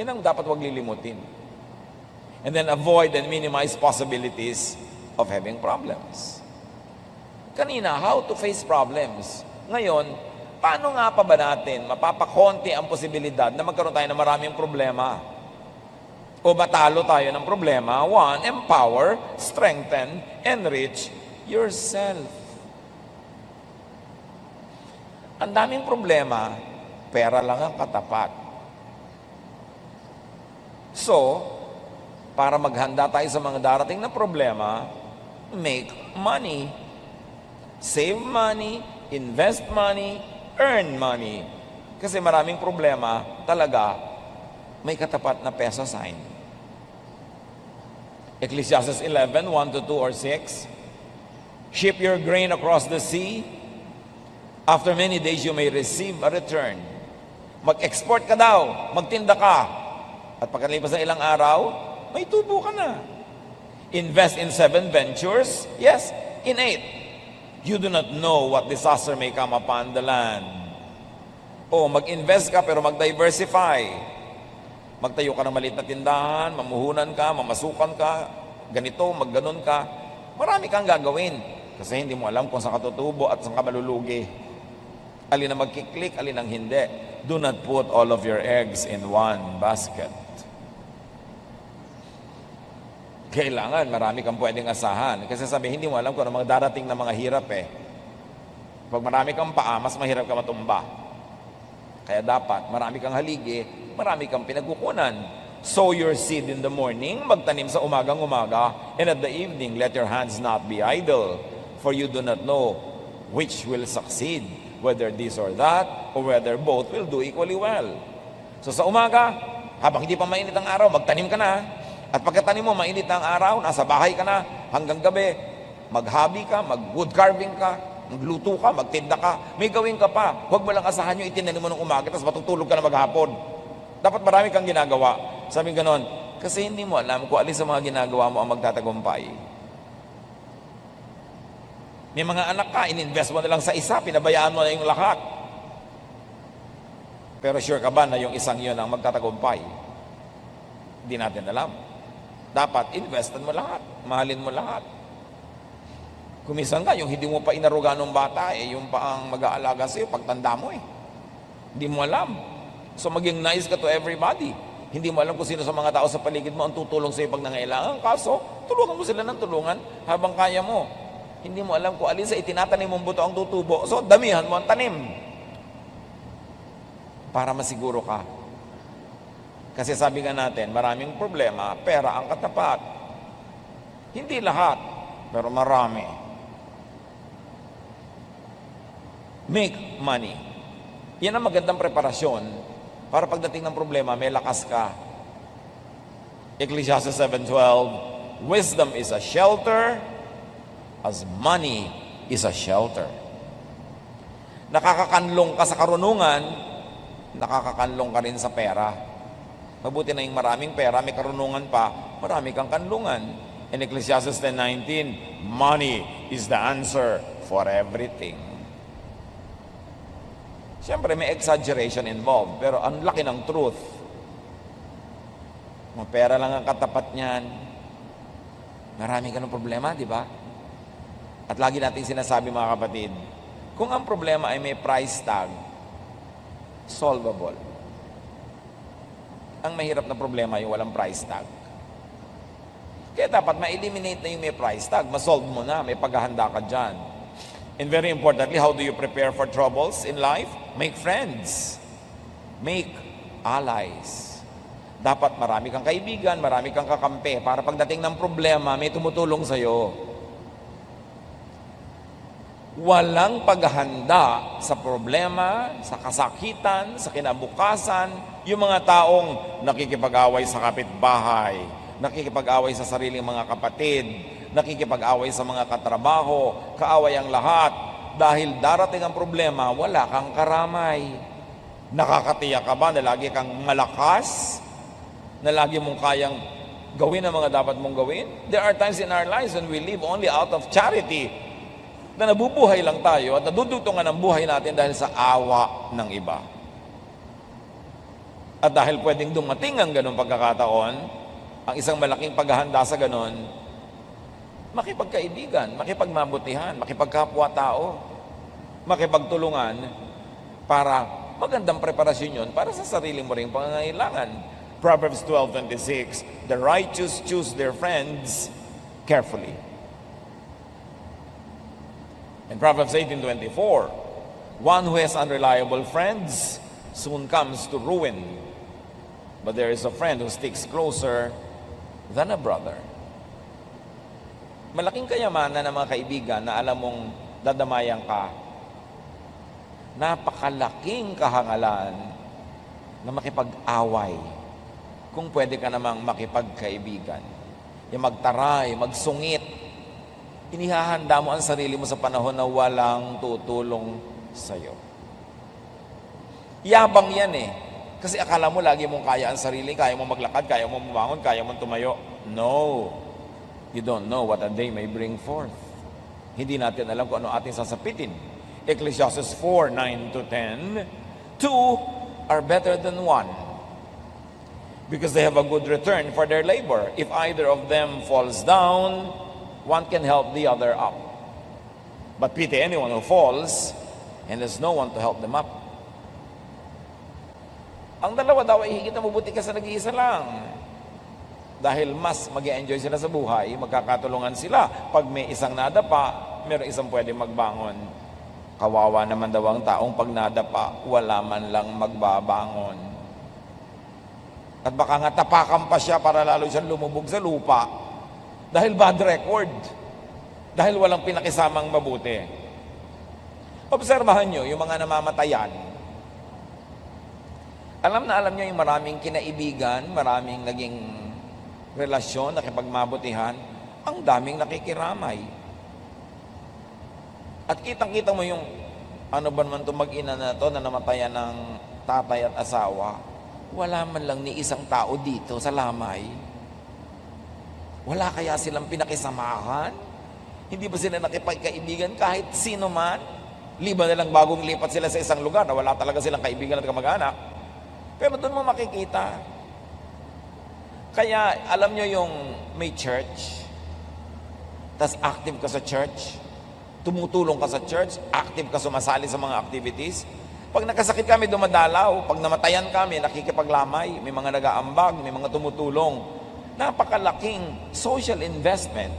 Yan ang dapat wag lilimutin. And then avoid and minimize possibilities of having problems. Kanina, how to face problems. Ngayon, paano nga pa ba natin mapapakonti ang posibilidad na magkaroon tayo ng maraming problema? O matalo tayo ng problema? 1, empower, strengthen, enrich yourself. Ang daming problema, pera lang ang katapat. So, para maghanda tayo sa mga darating na problema, make money. Save money, invest money, earn money. Kasi maraming problema, talaga, may katapat na peso sign. Ecclesiastes 11, 1-2 or 6. Ship your grain across the sea. After many days, you may receive a return. Mag-export ka daw, magtinda ka. At pagkalipas ng ilang araw, may tubo ka na. Invest in 7 ventures. Yes, in 8. You do not know what disaster may come upon the land. O mag-invest ka pero mag-diversify. Magtayo ka ng maliit na tindahan, mamuhunan ka, mamasukan ka, ganito, magganon ka. Marami kang gagawin kasi hindi mo alam kung saan ka tutubo at saan ka malulugi. Alin ang magkiklik, alin ang hindi. Do not put all of your eggs in one basket. Kailangan, marami kang pwedeng asahan. Kasi sabi, hindi mo alam kung ano mga darating na mga hirap eh. Pag marami kang paa, mas mahirap ka matumba. Kaya dapat, marami kang haligi, marami kang pinagkukunan. Sow your seed in the morning, magtanim sa umagang-umaga, and at the evening, let your hands not be idle, for you do not know which will succeed, whether this or that, or whether both will do equally well. So sa umaga, habang hindi pa mainit ang araw, magtanim ka na. At pagkatanim mo, mainit na ang araw, nasa bahay ka na, hanggang gabi, mag-hobby ka, mag-wood carving ka, magluto ka, magtinda ka, may gawin ka pa. Huwag mo lang asahan yung itinanim mo ng umaga, tapos matutulog ka na maghapon. Dapat marami kang ginagawa. Sabi ganon, kasi hindi mo alam kung alin sa mga ginagawa mo ang magtatagumpay. May mga anak ka, ininvest mo na lang sa isa, pinabayaan mo na yung lahat. Pero sure ka ba na yung isang yun ang magtatagumpay? Hindi natin alam. Dapat investan mo lahat, mahalin mo lahat. Kumisan ka, yung hindi mo pa inaruga ng bata, yung pa ang mag-aalaga sa'yo, pagtanda mo Hindi mo alam. So maging nice ka to everybody. Hindi mo alam kung sino sa mga tao sa paligid mo ang tutulong sa'yo pag nangailangan. Kaso, tulungan mo sila ng tulungan habang kaya mo. Hindi mo alam kung alin sa itinatanim mong buto ang tutubo. So, damihan mo ang tanim. Para masiguro ka. Kasi sabi nga natin, maraming problema, pera ang katapat. Hindi lahat, pero marami. Make money. Yan ang magandang preparasyon para pagdating ng problema, may lakas ka. Ecclesiastes 7:12, wisdom is a shelter as money is a shelter. Nakakakanlong ka sa karunungan, nakakakanlong ka rin sa pera. Mabuti na yung maraming pera, may karunungan pa, marami kang kanlungan. In Ecclesiastes 10:19, money is the answer for everything. Siyempre, may exaggeration involved, pero ang laki ng truth. Mga pera lang ang katapat niyan. Marami ka ng problema, di ba? At lagi natin sinasabi, mga kapatid, kung ang problema ay may price tag, solvable. Ang mahirap na problema yung walang price tag. Kaya dapat ma-eliminate na yung may price tag. Ma-solve mo na, may paghahanda ka dyan. And very importantly, how do you prepare for troubles in life? Make friends. Make allies. Dapat marami kang kaibigan, marami kang kakampi para pagdating ng problema, may tumutulong sa'yo. Walang paghahanda sa problema, sa kasakitan, sa kinabukasan, yung mga taong nakikipag-away sa kapitbahay, nakikipag-away sa sariling mga kapatid, nakikipag-away sa mga katrabaho, kaaway ang lahat. Dahil darating ang problema, wala kang karamay. Nakakatiyak ka ba na lagi kang malakas? Na lagi mong kayang gawin ang mga dapat mong gawin? There are times in our lives when we live only out of charity, na nabubuhay lang tayo at nadudutungan ang buhay natin dahil sa awa ng iba. At dahil pwedeng dumating ang ganong pagkakataon, ang isang malaking paghahanda sa ganon, makipagkaibigan, makipagmabutihan, makipagkapwa-tao, makipagtulungan para magandang preparasyon yun para sa sarili mo ring pangangailangan. Proverbs 12:26, the righteous choose their friends carefully. And Proverbs 18:24, One who has unreliable friends soon comes to ruin. But there is a friend who sticks closer than a brother. Malaking kayamanan ng mga kaibigan na alam mong dadamayan ka. Napakalaking kahangalan na makipag-away kung pwede ka namang makipagkaibigan. Yung magtaray, magsungit. Inihahanda mo ang sarili mo sa panahon na walang tutulong sa'yo. Yabang yan eh. Kasi akala mo lagi mong kaya ang sarili, kaya mong maglakad, kaya mong bumangon, kaya mong tumayo. No. You don't know what a day may bring forth. Hindi natin alam kung ano ating sasapitin. Ecclesiastes 4:9-10, 2 are better than 1, because they have a good return for their labor. If either of them falls down, one can help the other up. But pity anyone who falls and there's no one to help them up. Ang dalawa daw ay higit na mabuti ka sa nag-iisa lang. Dahil mas mag-enjoy sila sa buhay, magkakatulungan sila. Pag may isang nadapa, meron isang pwede magbangon. Kawawa naman daw ang taong pag nadapa, wala man lang magbabangon. At baka nga tapakan pa siya para lalo siyang lumubog sa lupa. Dahil bad record. Dahil walang pinakisamang mabuti. Obserbahan nyo yung mga namamatayan. Alam na alam nyo yung maraming kinaibigan, maraming naging relasyon, nakipagmabutihan, ang daming nakikiramay. At kitang-kita mo yung ano ba naman itong mag-ina na to na namatayan ng tatay at asawa. Wala man lang ni isang tao dito sa lamay. Wala kaya silang pinakisamahan? Hindi ba sila nakipagkaibigan kahit sino man? Liban na lang bagong lipat sila sa isang lugar na wala talaga silang kaibigan at kamag-anak. Pero doon mo makikita. Kaya alam nyo yung may church, tas active ka sa church, tumutulong ka sa church, active ka sumasali sa mga activities. Pag nakasakit kami, dumadalaw. Pag namatayan kami, nakikipaglamay. May mga nag-aambag, may mga tumutulong. Napakalaking social investment.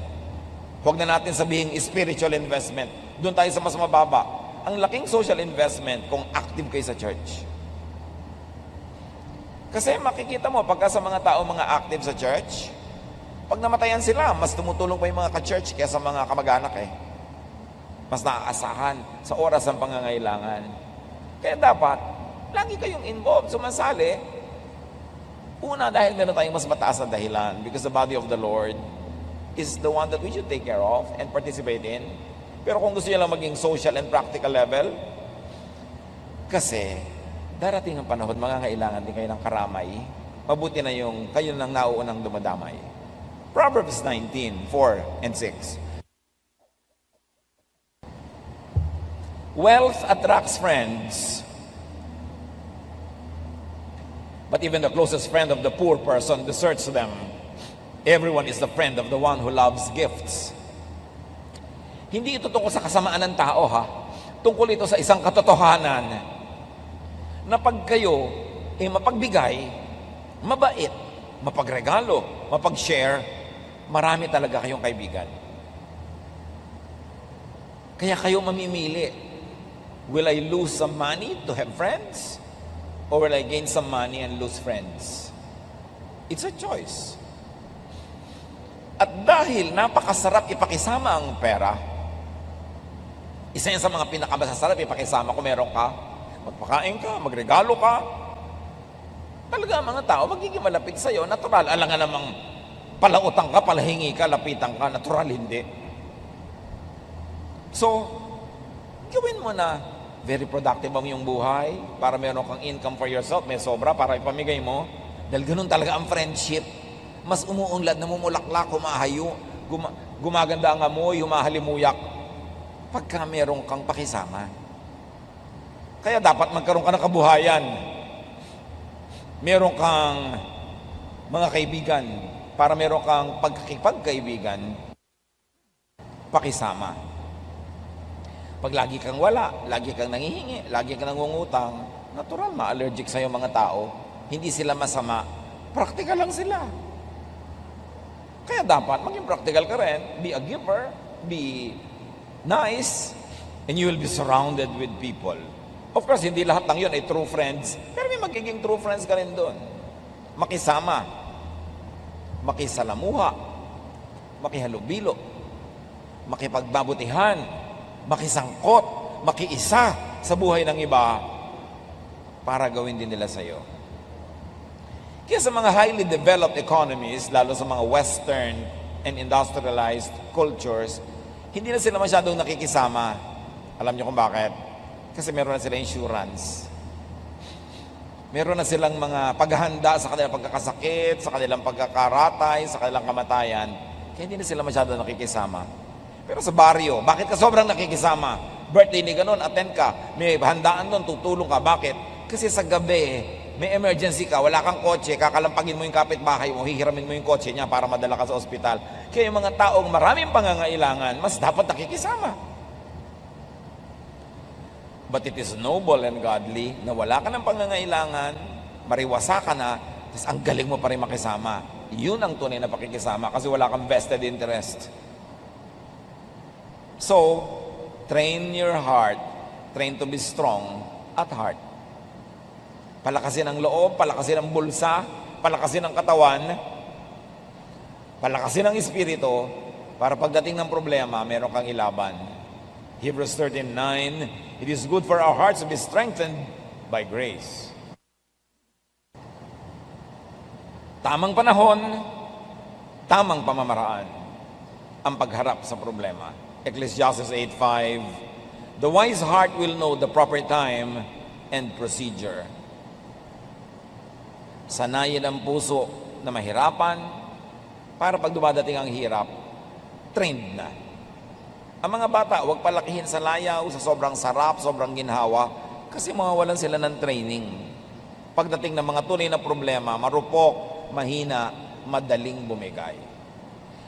Huwag na natin sabihin spiritual investment. Doon tayo sa mas mababa. Ang laking social investment kung active kayo sa church. Kasi makikita mo, pagka sa mga tao mga active sa church, pag namatayan sila, mas tumutulong pa yung mga ka-church kaysa mga kamag-anak eh. Mas naaasahan sa oras ng pangangailangan. Kaya dapat, lagi kayong involved, sumasali. Una, dahil meron tayong mas mataas na dahilan, because the body of the Lord is the one that we should take care of and participate in. Pero kung gusto nyo lang maging social and practical level, kasi darating ang panahon, mangangailangan din kayo ng karamay, mabuti na yung kayo nang nauunang dumadamay. Proverbs 19:4-6. Wealth attracts friends, but even the closest friend of the poor person deserts them. Everyone is the friend of the one who loves gifts. Hindi ito tungkol sa kasamaan ng tao, ha? Tungkol ito sa isang katotohanan na pag kayo ay mapagbigay, mabait, mapagregalo, mapag-share, marami talaga kayong kaibigan. Kaya kayo mamimili. Will I lose some money to have friends? Or will I gain some money and lose friends? It's a choice. At dahil napakasarap ipakisama ang pera, isa yan sa mga pinakamasasarap ipakisama kung meron ka, magpakain ka, magregalo ka, talaga ang mga tao magiging malapit sa'yo. Natural, alangan namang palautang ka, palahingi ka, lapitan ka, natural hindi. So, gawin mo na very productive ang iyong buhay para meron kang income for yourself, may sobra para ipamigay mo. Dahil ganun talaga ang friendship. Mas umuunlad, namumulaklak, humahayo, gumaganda ang amoy, humahalimuyak pagka meron kang pakisama. Kaya dapat magkaroon ka ng kabuhayan. Meron kang mga kaibigan para meron kang pagkakipagkaibigan, pakisama. Pag lagi kang wala, lagi kang nangihingi, lagi kang nangungutang, natural, ma-allergic sa'yo mga tao. Hindi sila masama. Practical lang sila. Kaya dapat maging practical ka rin. Be a giver, be nice, and you will be surrounded with people Of course, hindi lahat ng yun ay true friends, pero may magiging true friends ka rin doon. Makisama, makisalamuha, makihalubilo, makipagbabutihan, makisangkot, makiisa sa buhay ng iba para gawin din nila sa iyo. Kaya sa mga highly developed economies, lalo sa mga Western and industrialized cultures, hindi na sila masyadong nakikisama. Alam niyo kung bakit? Kasi meron na sila insurance. Meron na silang mga paghahanda sa kanilang pagkakasakit, sa kanilang pagkakaratay, sa kanilang kamatayan. Kaya hindi na sila masyadong nakikisama. Pero sa baryo, bakit ka sobrang nakikisama? Birthday ni ganun, attend ka. May handaan doon, tutulong ka. Bakit? Kasi sa gabi, may emergency ka, wala kang kotse, kakalampagin mo yung kapitbahay mo, hihiramin mo yung kotse niya para madala ka sa ospital. Kaya yung mga taong maraming pangangailangan, mas dapat nakikisama. But it is noble and godly na wala ka ng pangangailangan, mariwasa ka na, tapos ang galing mo pa rin makisama. Yun ang tunay na pakikisama kasi wala kang vested interest. So, train your heart, train to be strong at heart. Palakasin ang loob, palakasin ang bulsa, palakasin ang katawan, palakasin ang espiritu, para pagdating ng problema, meron kang ilaban. Hebrews 13:9, it is good for our hearts to be strengthened by grace. Tamang panahon, tamang pamamaraan ang pagharap sa problema. Ecclesiastes 8:5, the wise heart will know the proper time and procedure. Sanayin ang puso na mahirapan para pag dumadating ang hirap, trained na. Ang mga bata, huwag palakihin sa layaw, sa sobrang sarap, sobrang ginhawa, kasi mawawalan sila ng training. Pagdating ng mga tunay na problema, marupok, mahina, madaling bumigay.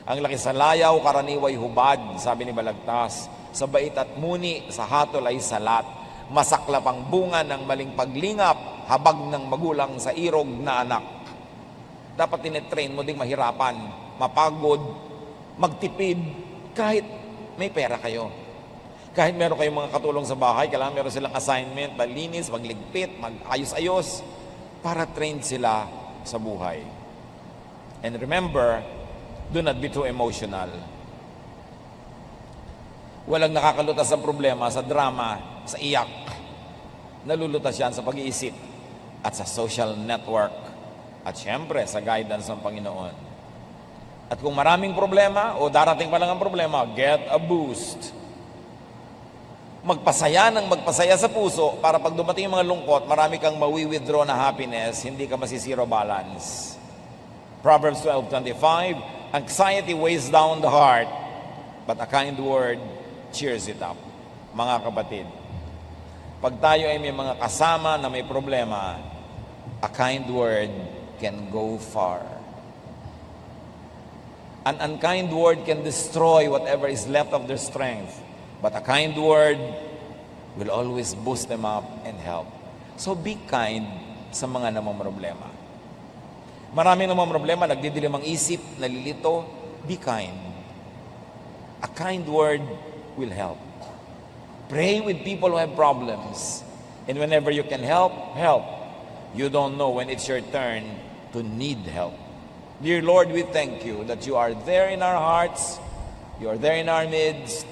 Ang laki sa layaw, karaniway hubad, sabi ni Balagtas. Sa bait at muni, sa hatol ay salat. Masaklap ang bunga ng maling paglingap, habag ng magulang sa irog na anak. Dapat tinetrain mo ding mahirapan, mapagod, magtipid, kahit may pera kayo. Kahit meron kayong mga katulong sa bahay, kailangan meron silang assignment, malinis, magligpit, mag-ayos-ayos, para train sila sa buhay. And remember, do not be too emotional. Walang nakakalutas sa problema, sa drama, sa iyak. Nalulutas yan sa pag-iisip at sa social network at syempre sa guidance ng Panginoon. At kung maraming problema o darating pa lang ang problema, get a boost. Magpasaya ng magpasaya sa puso para pag dumating yung mga lungkot, marami kang mawi-withdraw na happiness, hindi ka masisiro balance. Proverbs 12:25, anxiety weighs down the heart, but a kind word cheers it up. Mga kapatid, pag tayo ay may mga kasama na may problema, a kind word can go far. An unkind word can destroy whatever is left of their strength, but a kind word will always boost them up and help. So be kind sa mga namang problema. Maraming namang problema, nagdidilim ang isip, nalilito. Be kind. A kind word will help. Pray with people who have problems. And whenever you can help, help. You don't know when it's your turn to need help. Dear Lord, we thank you that you are there in our hearts, you are there in our midst,